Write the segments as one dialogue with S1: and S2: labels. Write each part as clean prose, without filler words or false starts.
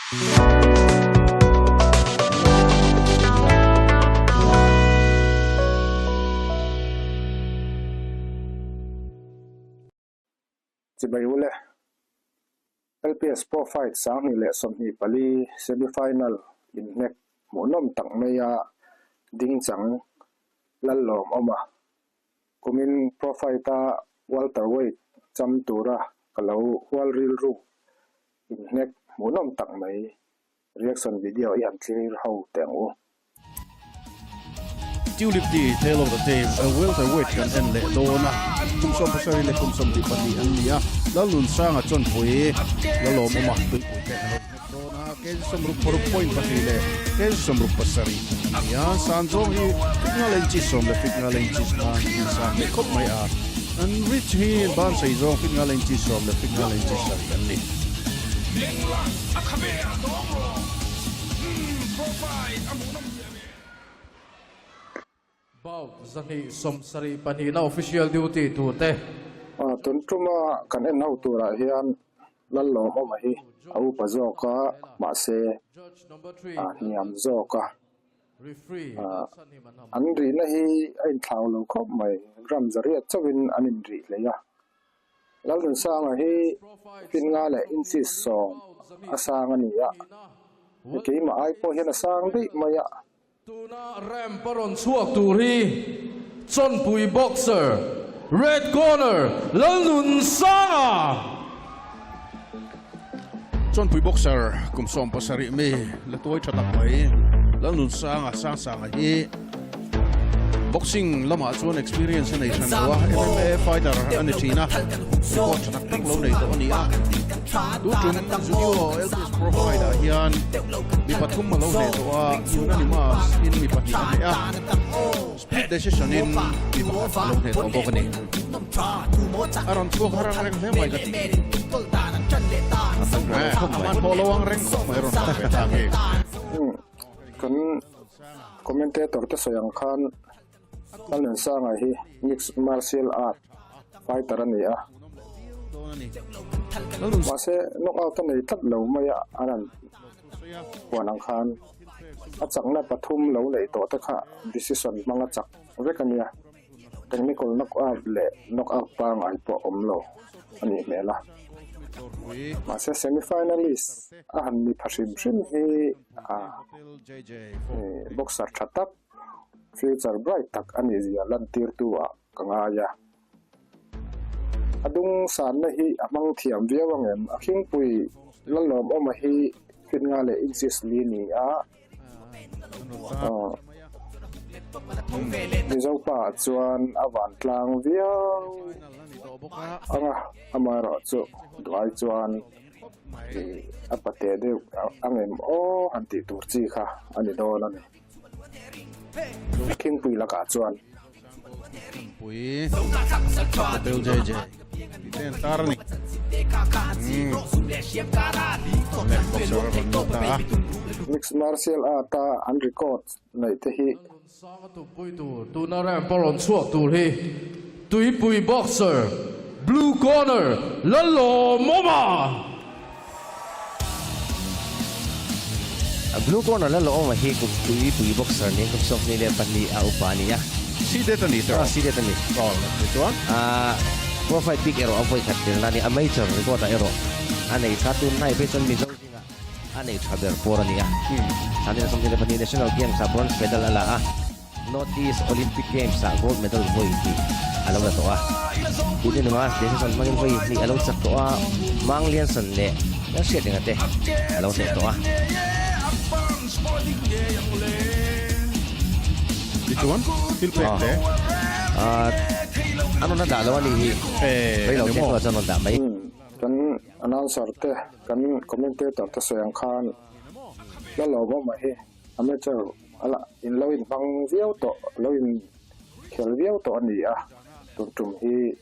S1: chỉ bây giờ LPS Profight sáng nay lệ sớm hi pali semifinal indêp mỗi năm tặng mấy đinh chẳng lăn Lawmawma kumin Profight ta Welterweight chăm tura kalau wal real ru indêp mỗi năm tặng mấy reaction video yan clear how tengu
S2: Tulip di tail of the tape welterweight kan en le dona kum som pasari le kum som di pani an nia Zonunsanga chon pui Lawmawma tu ke dona ke som ru por point pati le ke som ru pasari nia sanjong hi fitna lenchi som le fitna lenchi na sa me kop mai a an rich hi ban sai zong fitna lenchi som le fitna lenchi sa kan ni
S3: Bao zani som sari pani na official duty tu te
S1: tun truma kan en hau tura hian lan Lawmawma hi au pa zoka ma se niam zoka an ri na hi ein thlau lo khop mai ram zaria chawin anin ri le ya Zonunsanga hi fin nga le insist song asang ani ya ke ma ai po hian asang dei maya
S3: tuna ram paron chuak turi chon pui boxer red corner Zonunsanga
S2: chon pui boxer kum som pasari me le toy thatak mai Zonunsanga sang hi boxing lama chuan experience nei than wa MMA fighter ani thina ko thatak lo nei to ani a tu tum junior LPS Profight hian mi pathum ma lo nei to a unanimous in mi pathi ani a split decision in mi pathum lo nei to bokani aron ko harang reng he mai gati man bolowang reng ko mai ron ta he
S1: kan commentator te soyang khan Zonunsanga hi mixed martial art fighter ani a mase knockout nei that lo maya anan wanang khan achakna pathum lo nei to ta kha decision manga chak vekania technical knockout le knockout pa ngai po omlo ani mela mase semifinalist han mi phashim shim hi boxer thatak future bright tak ani zia lan tir tuwa kangaya adung san na hi amang thiam viawangem akhing pui Lawmawma hi finga le insist li ni a Nizau pa chuan awan tlang viaw anga amaro chu dwai chuan apate de angem o anti turchi kha ani don ani king pui la ka chuan
S2: pui tel JJ ten tarni
S1: mixed martial art and record nei te hi
S3: Zonunsanga tu pui tu na ram paron chuak tur hi tui pui boxer blue corner Lawmawma
S4: blue corner Lawmawma hi kum tui boxer ni kum sok ni le pani a upani ya
S2: si detonator oh itu
S4: Profight big ero avoid khatil nani amateur record ero anei satun nai peson mi zozinga anei thaber porani ya sanina somni le pani national games sa bronze medal ala Northeast Olympic Games sa gold medal boy ti alaw na to dito naman decision maging boy ni alaw sa to manglian san le na shit ngate alaw sa to
S2: itu kan filpete
S4: ano na dalawa ni Relo te ko sa nonda mai
S1: kan announcer te kan commentator te soyang khan Lawmawma hi amateur ala in loin bang viau to loin khel viau to ani a tum hi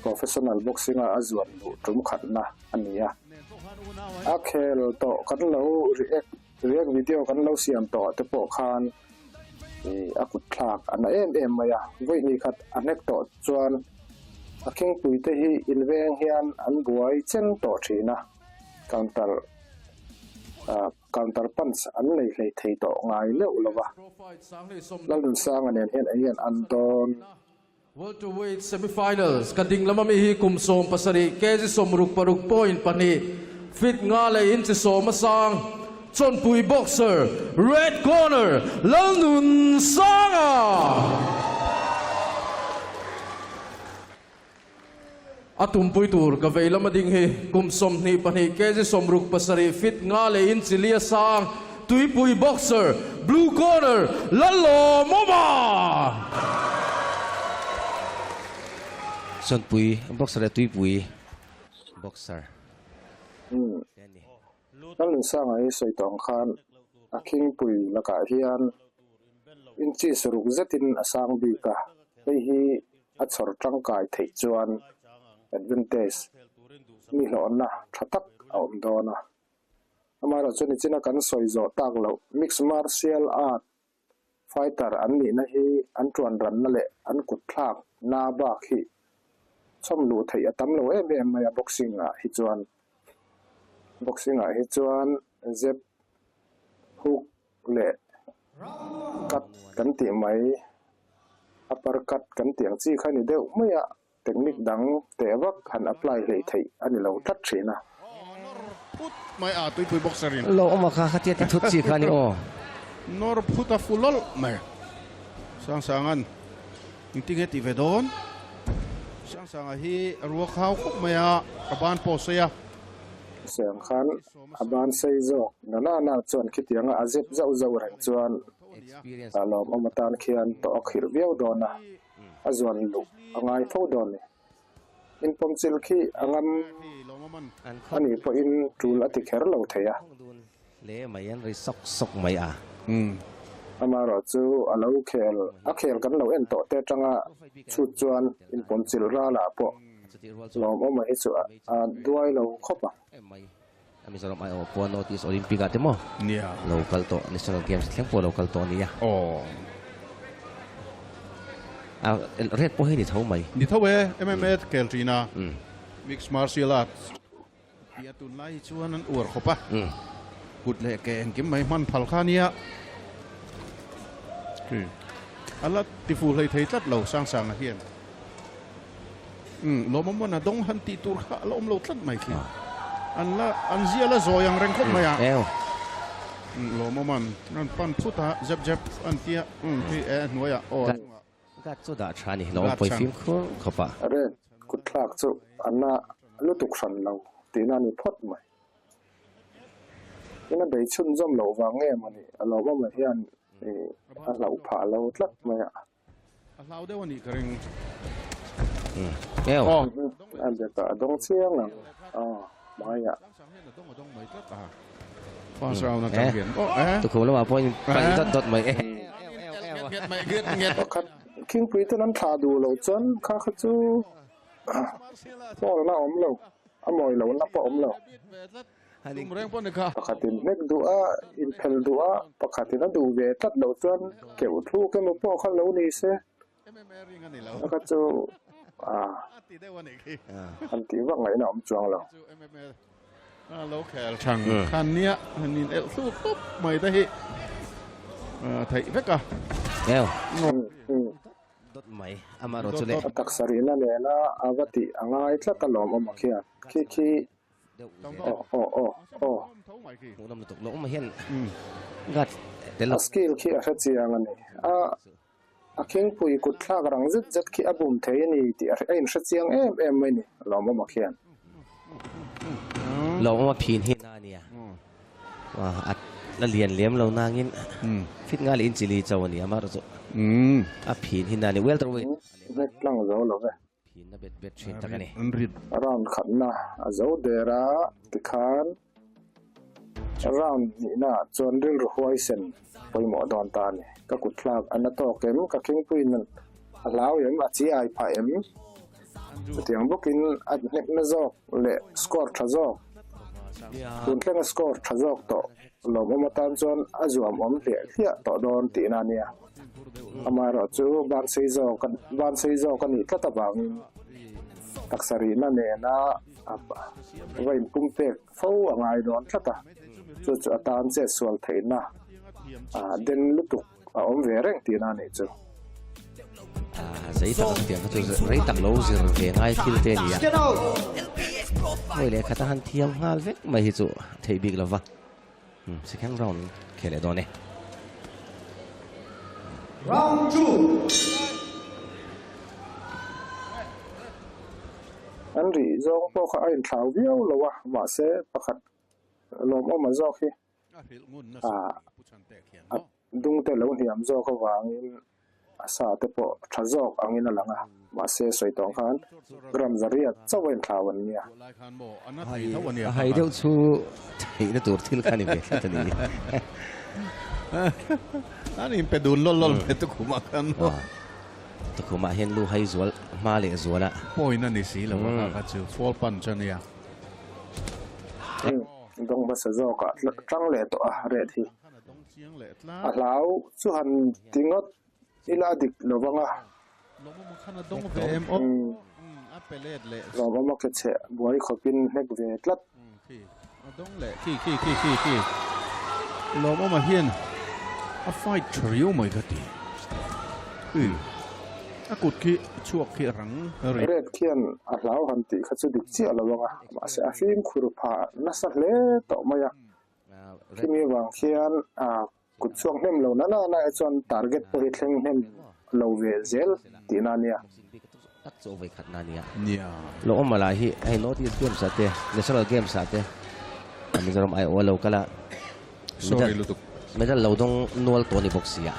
S1: professional boxing a azwan tum khatna ani a khel to kan lo react video kan lo siam to te po khan akut thak ana em maya voi ni khat anek to chuan aking pui te hi inweng hian an buai chen to thina counter counter punch an nei hlei thei to ngai leu lova Zonunsanga nen hian Anton
S3: Welterweight semifinals kading lamam hi kumsom pasari kezi somruk paruk point pani fit nga le in chi som sang chonpui boxer red corner Zonunsanga atumpui tur ka veila mading hi kumsom ni pani kezi somruk pasari fit nga le in chi lia sang tuipui boxer blue corner Lawmawma
S4: Sonpui boxer tuipui boxer
S1: Zonunsanga hi soitong khan aking pui laka hian inchi suruk zetin asang bi ka hei hi achor tangkai thei chuan advantage mi hlona thatak aum dona amara chuni china kan soizo taklo mixed martial art fighter an ni na hi an tuan ran na le an kut thlak na ba khi chom lu thei atam lo em maya boxing a hi chuan zep hook le kat kan ti mai upper cut kan tiang chi khani deuh maya technique dang tewak han apply hlei thei ani lo that thina
S2: put mai a tuipui boxer in
S4: Lawmawma kha khatia ti thut chi khani o
S2: nor puta fulol mai sang-sangan ting he ti vedon sang-sanga hi ruak hau khop maya kaban posaya
S1: Seng khan aban seizo na chuan khitianga azep zau ran chuan
S4: experience
S1: Lawmawma tan khian to akhir viau dona azwan lu angai tho don ni in pomchil khi angam
S4: an
S1: ani po in tul ati kher lo theya
S4: dun le mai an ri sok mai a
S1: amaro chu alo khel kan lo en to te tanga chu chuan in pomchil ra la po Lawmawma hi chu a duai lo khopa
S4: mai ami sorom ai o po notice olympic ate mo
S2: nia
S4: local to national games thleng po local to ni ya
S2: oh
S4: red po hi ni thau mai
S2: ni thawe MMA keltrina mixed martial arts ya tun lai chuan an ur khopa kut le ke engkim mai man phal khania ala ti fu hlei thei tlat lo sang hian Lawmawma na dong han ti tur kha lo om lo tlat mai khi an zia la zoyang reng khop mai a Lawmawma nan pan phuta jab an tia ti hnuaya o
S4: ga chu da chani lo poi film khopa
S1: are kut thlak chu anna lutuk san lo tina ni phot mai ina dei chun zom lo wa nge mani Lawmawma hian a lo pha lo tlat mai a
S2: lau de wani kering
S1: an de ta dong chiang lang mai a
S2: dong mai tlat a first round na champion
S4: tu ko lo ma point pan dot mai
S1: khat king pui tan an tha du lo chan kha chu po na om lo amoi lo na po om lo
S2: tum reng pon ka
S1: pakhatin nek du a in phel du a pakhatin a du ve tat lo chuan keu thu ke mo po kha lo ni se
S2: MMA ring ani lo
S1: kha chu
S2: ti de wani ki
S1: an ti wa ngai na om chuang lo
S2: MMA lo khel chang khan nia hanin el su top mai ta hi thai veka
S4: dot mai amaro chule
S1: taksari na le na avati angai tla ta Lawmawma khia khi
S4: mulam tok Lawmawma hian gat delo
S1: skill khi a chiang ani a king pui kut thlak rang zet khi abum thei ni ti a in sha chiang em mai ni Lawmawma khian
S4: Lawmawma phin hi na nia wa at la lian lem lo nangin fit ngal in chili chawani amaro chu a phin hi na ni welterweight
S1: nek lang zo lo ve
S4: phin na bet thin takani
S2: rid
S1: around khatna zo dera tikhan around ni na chon ril ruhoi sen poimo don ta ni ka kutlak anato kem ka king pui nan alaw yem a chi ai pha em tiang bukin at nek na zo le score tha zo kun tlenga score tha zo to Lawmawma tan chon azuam om le hlia to don ti na nia amaro chu ban seizo kan ni tlata bang taksari na ne na apa wain pumpe fo angai don tlata chu atan che sual theina den lutuk om ve reng ti na nei chu
S4: giấy tặng tiền cho giấy tặng lâu gì về ngay khi tên gì à người này khát han thiam hal vết mà hi chu thấy big lova second round khele đó này
S3: Round 2.
S1: Anh rỉ zong po kha anh tháo viêu lo wa ma se pakhat Lawmawma zo khi dung te lo hiam zo kha wang sa te po thazok angin alanga ma se soi tong khan gram zaria chawen thawan nia
S4: hay đâu chu thấy nó tụt thiên khani về thật ni
S2: anh em pedun lol petu kuma kan
S4: tu kuma hen lu hay zual ma le zuala
S2: point na ni si lo ka chu fall punch ania
S1: dong ba sa zo ka tang le to a re thi a lau chu han tingot ila dik lovanga Lawmawma ke che boy khopin nek ve tlat
S2: dong le ki Lawmawma hian a fight trio mai ka ti a kut ki chuak ki rang
S1: red khian a lau han ti kha chu dik chi alawanga ma se a fim khuru pha na sa le to maya kimi wang khian a kut chuang nem lo na chon target po hi thleng nem lo ve zel tinania
S4: tak chu vai khat na nia
S2: nia
S4: Lawmawma la hi ai notice game sa te national game sa te ami zarom ai o lo kala
S2: sorry lutuk
S4: medal lo dong nual to ni boxia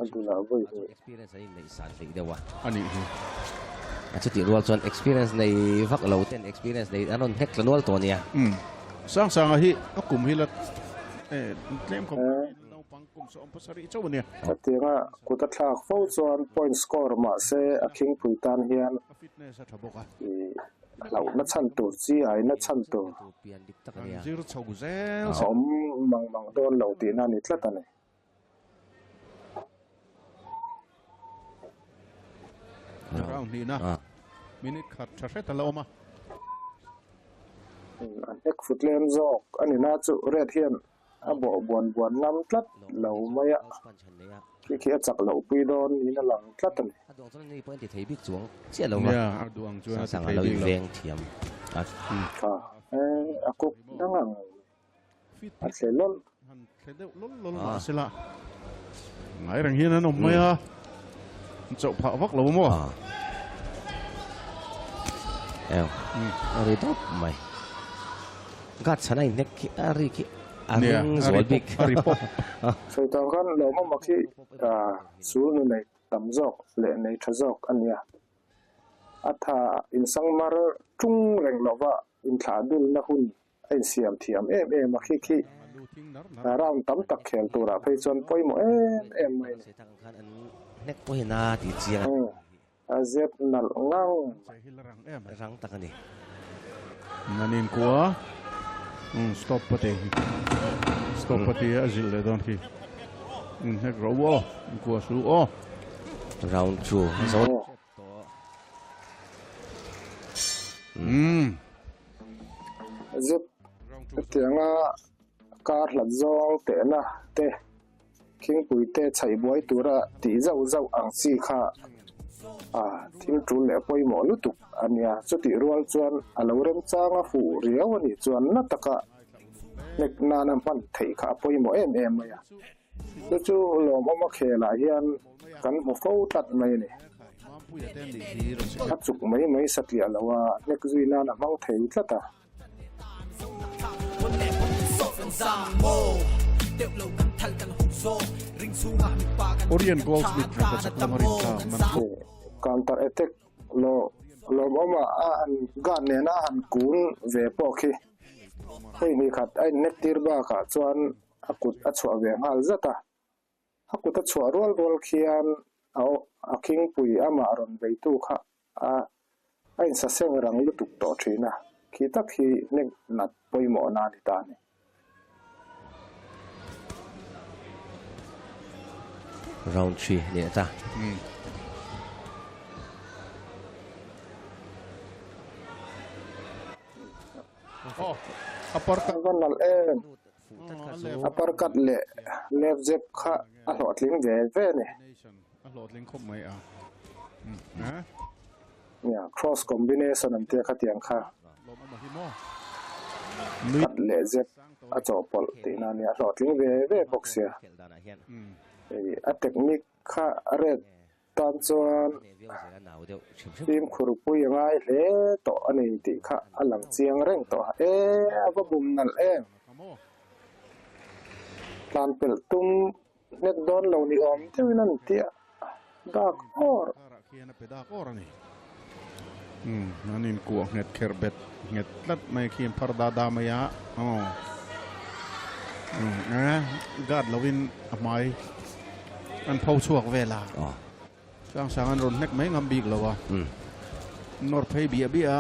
S1: aduna voi
S4: experience ai nei san le dewa
S2: ani hi
S4: chuti rual chon experience nei vak lo ten experience nei anon hek nual to nia
S2: sang a hi akum hi la claim ko no pang kum so pasari chaw nia
S1: atinga kuta thak fo chuan point score ma se a king puitan hian
S2: fitness a thaboka
S1: lau na chan tur chi ai na chan tur
S4: pian dik tak nia
S2: zero chau zel
S1: om mang don lo ti na ni tlat ani
S2: round ni na minute khat thashe Lawmawma
S1: an ek futlen zok ani na chu red hian a bo buan nam tlat lo maya ki chak lo pui don ni na lang tlat ani
S4: adong chon ni point ti thei bik chuang che lo
S2: ya aduang chuan
S4: sang lo veng thiam
S1: akuk dangang at selon
S2: han thedeu lol ma sela ngai rang hian an maya chau pha vak Lawmawma
S4: ari top mai gat sanai nek ki ari ki aring zol bik
S2: ari pop
S1: soi tang kan Lawmawma ki su nu nei tam jok le nei tha jok ania atha in sangmar chung reng lova in thla dul na hun ai siam thiam em ma khi round tam tak khel tura phei chon poimo em mai
S4: se tang khan an nek poina ti chiang
S1: azet nal ngang
S4: rang takani
S2: nanin kwa stop pati azil le don ki nek rowo kwa su
S4: round 2 so
S1: azet tianga kar la zong te na te king pui te chai boy tura ti zau ang chi kha thing tu le poimo lutuk ania chuti rual chuan alorem changa fu riaw ani chuan na taka nek na nam pan thei kha poimo em maya chu Lawmawma khela hian kan mo fo tat mai ni achuk mai satlia lawa nek zuina na mang thei tlata
S2: Orient Goldsmith na sa Marin ka
S1: counter attack Lawmawma an gan ne na han kun ve po khi hei ni khat ai net tir ba kha chuan akut achwa ve hal zata akut achwa rol khian a king pui ama ron ve tu kha ai sa seng rang lu tuk to thina khi tak hi nek nat poimo na ni ta ni
S4: round 3 ni ta
S2: apar ka
S1: nal upper cut le left jab kha a lot ling ve ne
S2: a lot ling khop mai a
S1: yeah cross combination an te kha tiang kha cut le jab a chopol ti na ni a lot ling ve boxia a technique kha red tan chuan tim khur pui ngai le to ani ti kha alang chiang reng to ba bum nal plan pel tum net don lo ni om te nan tia dak or
S2: kiana pe dak or ani nanin ku net kerbet net lat mai khiam parda da maya gad lovin amai an phau chuak vela sang sang an ron nek mai ngam bik lawa nor phei bia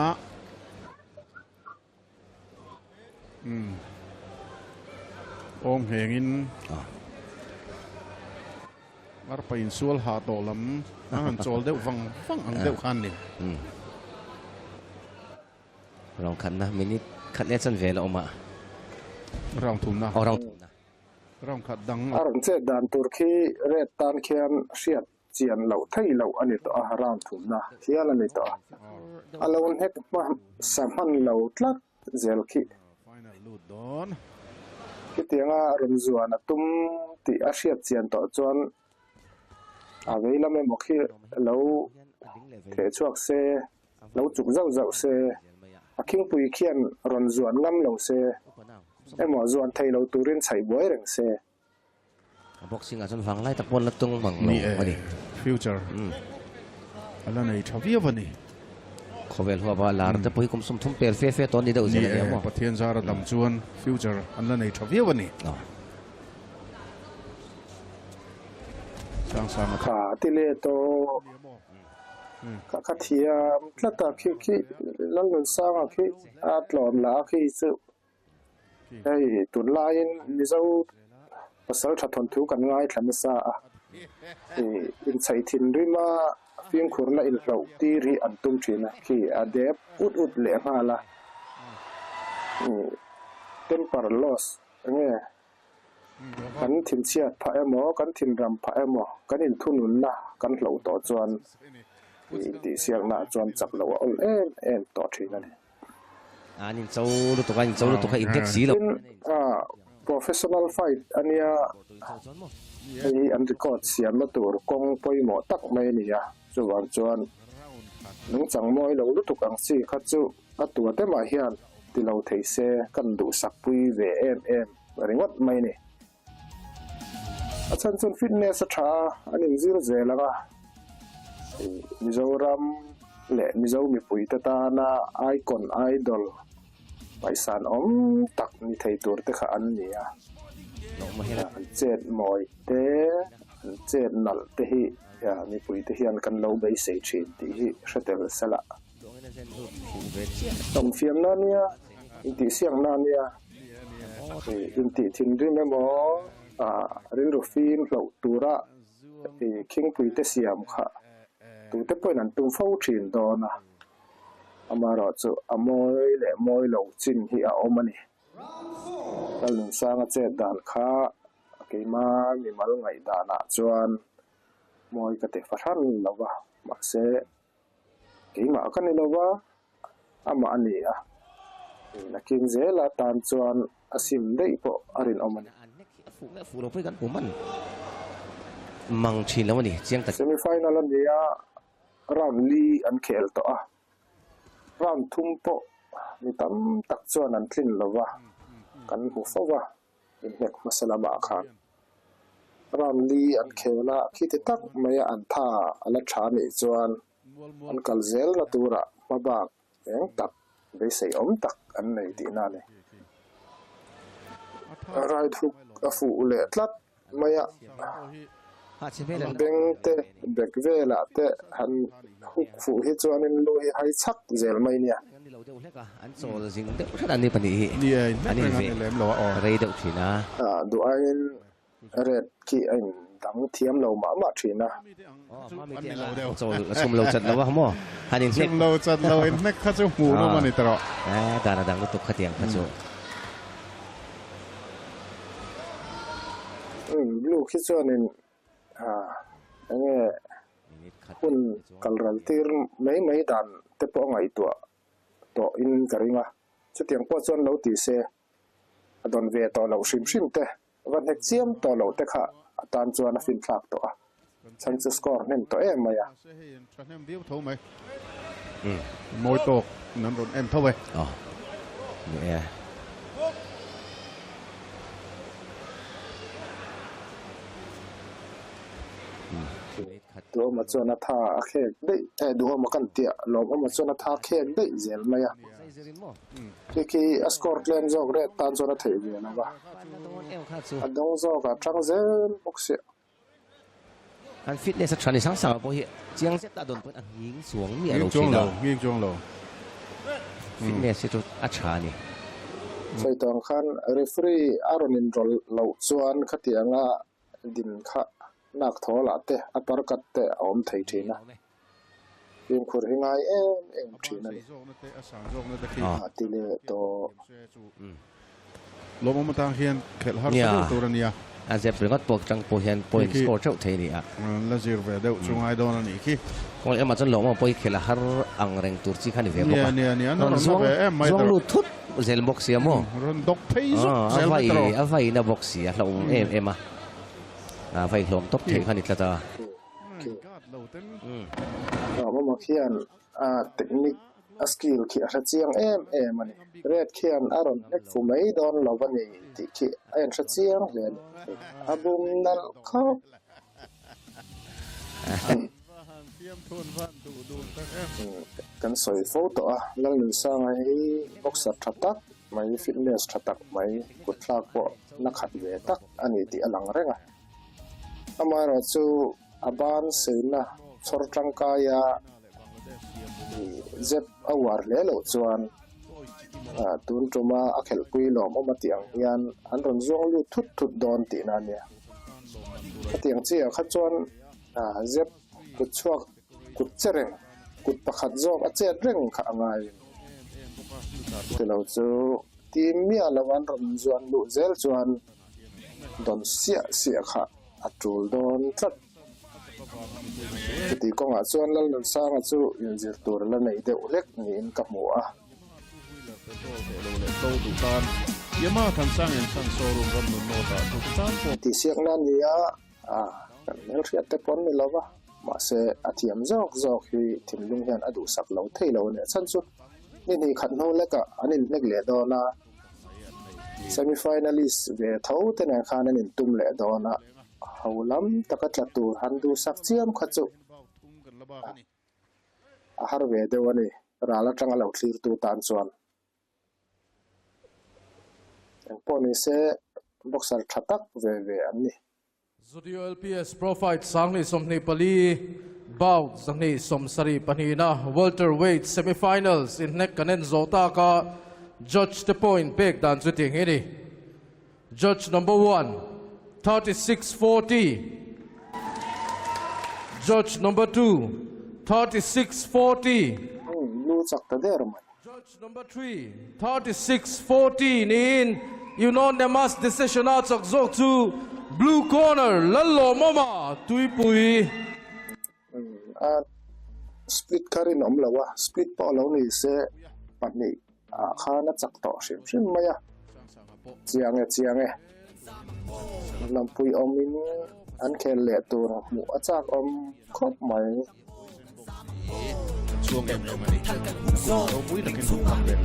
S2: ong hengin mar pa in sual ha to lam an chol deuh wang ang deuh khan ni
S4: rong khan na minute khat le chan vela oma
S2: rong thum na rong khat dang
S1: aron che dan turki red tan khian riat chian lo thei lo ani to a ram thum na hial ani to alon het ma samhan lo tlat zel ki
S2: final lut don
S1: ki tianga ron zuana tum ti a riat chian to chuan a veila me mokhi lo the chuak se lo chuk zau se a king pui khian ron zuan ngam lo se emo zuan thei lo turin chai boi reng se
S4: boxing a chon wang lai tak pon la tung mang lo ani
S2: future ala nei thavia bani
S4: khovel huwa ba lar te poi kum sum thum per fe to ni deuh zela mo
S2: pathian zara dam chuan future ala nei thavia bani sang sang
S1: kha tile to ka thia tlata khi langun sanga khi atlom la khi chu ei tun lain mizo pasal thaton thu kan ngai thlan sa in chai thin rima fiang khurna in ro ti ri antum thina khi adep ut le hala temper loss nge kan thin chiat pha emo kan thin ram pha emo kan in thunun na kan hlo to chuan ti siang na chuan chap lo ol em to thina ni
S4: anin chau to ka index si lo
S1: professional fight ania ei an record siam na tur kong poi mo tak mai ni ya chuan nung chang moi lo lu tuk ang si kha chu atua te ma hian ti lo thei se kan du sak pui ve em ringot mai ni achan chun fitness tha anin zir ze langa Mizoram le mizo mi pui ta na icon idol paisan tak ni thei tur te kha an ni a chet moi te chet nal te hi ya mi pui te hian kan lo bei sei thin ti hi hretel sala tom fiam na nia inti siang na nia inti thin ri me mo rin ro fin lo tura king pui te siam kha tu te poi nan tum fo thin do na amaro chu amoi le moi lo chin hi a omani kalun sanga che dan kha ke ma mi mal ngai da na chuan moi ka te faran lawa ma se ke ma ka ni lawa ama ani a na kin zela tan chuan asim dei po arin omani
S4: fu lo poi kan puman mang chin law ni chiang tak
S1: semi final an dia round li an khel to a round thum po ni tam tak chuan an thlin lawa kan hu fawa in hek masala ba khan round li an khela khiti tak maya an tha ala tha ni chuan an kal zel na tura maba eng tak be sei om tak an nei ti na ne right hook a fu le tlat maya beng te bek vela te han huk fu hi chuan in lui hai chak zel mai nia
S4: an chol jing de thana ni pani
S2: ni ani lem lo
S4: rei deuh thina
S1: du ain red ki anh dang thiam lo ma thina
S4: chol sum lo chat lawa mo hanin
S2: sum lo chat lo in nek kha chu mu no mani tro
S4: dana dang tu khatiang kha chu
S1: ลูกคิดว่านี่อันนี้คุณกัลรัลตีร์ไม่ดันแต่พอไงตัวอินกริงะจะเตียงพอจนเราตีเสอดอนเวตัวเราชิมเตวันเฮกเซียมตัวเราเตค่ะตามจวนฟินฟลักตัวฉันจะสกอร์เน้นตัวไหมอ่ะ
S2: มวยตกนั้นโดนเท่าไหร่
S4: อ๋อเนี่ย
S1: ตัวมาจวนท่าเค้กได้ดูมากันเตียลงมาจวนท่าเค้กได้เจลไหมอ่ะที่สกอร์เลนจอกเรตตามจวนท่าอยู่นะวะอันดงจอกกับทางเซนบ็อกซ์
S4: อันฟิตเนสทรานในสังสารพอเหี้ยเจียงเซ็ตตาโดนเปิดอันยิงสวงเนี่ย
S2: ยิงจงเรา
S4: ฟิตเนสจุดอัจฉริยะ
S1: ใช่ตอนขั้นเรฟรีอารอนินโรลเราจวนขัดยังอ่ะดินขะนักทอละเตะอัปรกัดเตะอมไทยทีนะยังคุยง่ายทีนั่นทีเลตัว
S2: ลมมันต่างเฮียนเขตฮาร์ดตัวนี้
S4: อาจจะเป็นก็ปกจังโปเฮียนโปสกอร์เจ้าเทนี่อ่ะ
S2: แล้วจีร์เวเดอช่วงไอโดนนี่ขี้
S4: ก็เอ็มมาจนหลงมาโปเขตฮาร์อังเริงตุรกีขันเวียบ
S2: กเนี่ยนั่น
S4: ช่วงลูทุดเซลบ็อกเซียมั้ง
S2: รันดอกเพย์ซุ
S4: อาไฟน่ะบ็อกเซียเราเอ็มมาไฟลมตบเทขันอีกแล้วจ้า
S1: เรามาเขียนเทคนิคสกิลขี้ชัดเจียงมันเรดเขียนอารมณ์เล็กฟูไม่โดนเราวันนี้ที่ขี้ชัดเจียงเรียนอาบุมนั่นเขากันสวยโฟโต้แล้วหนึ่งสร้างให้บ็อกซ์ทัดตักไม่ฟิตเนสทัดตักไม่กุดลากว่านักขัดเวทักอันนี้ที่อลังเร่งอามาเราจูอาบานเซน่าสอร์จังกายาเจ็บอวาร์เลโลจวนตุนจุมาอักเขลปุยหลอมมาเตียงยันอันรอนจงลูทุดโดนตีนั่นเนี่ยเตียงเจียขัดจวนเจ็บกุดชัวกุดเจริญกุดประคัดจงเจริญข้างไงที่เราจูทีมเมียละวันรอนจวนลูเจลจวนโดนเสียข้าอัดจูโดนทัดที่กองอาส่วนแล้วสร้างจู่ยินดีตัวแล้วในเดือเล็กนี่กับหัว
S2: ยามาทันสร้างเงินสร้างโซลูกันนุ่นโนตาทุกท่าน
S1: ที่เสียงนั้นเนี่ยกันเรื่องแต่ปนไม่รู้ว่ามาเสียอาทิตย์จอกที่ถิ่นลุงเฮียนอดูสักเหล่าเที่ยวเนี่ยสั้นสุดนี่ขันโนเล็กอันนี้เล็กเหลือดอนะเซมิไฟแนลิสเวทเอาแต่ในคานั้นตุ้มเหลือดอนะฮาวลัมตะกัดละตัวฮันดูสักเจียมขัดจุอาหารเวเดวันนี้ราลจังเราคลีร์ตัวตานส่วนอย่างพอนี้เสบ็อกซ์ทัดตักเวอันนี้
S3: Studio LPS Profight สังนิสมนิปลีบ่าวสังนิสมสรีปนีนะ Welterweight Semifinals in hneh kanen zotaka Judge the point pek dan suting ini Judge number 1 36-40 Judge number 2 36-40
S1: รู้จักแต่เดิม
S3: Judge number 3 36-40 in unanimous decision out of Zok to blue corner Lawmawma ตุยปุย
S1: สปลิตคารินอมแล้ววะสปลิตพอแล้วนี่เสปัจนี้ข้านัดจักต่อเช่นไหมอะเจียงลำปุยอมินอันแค่เหลือตัวหมูอาจากอมครบไหม
S2: ช่วงเกมเลยมันนี่เราบุ้ยตะกินทุกคำเลย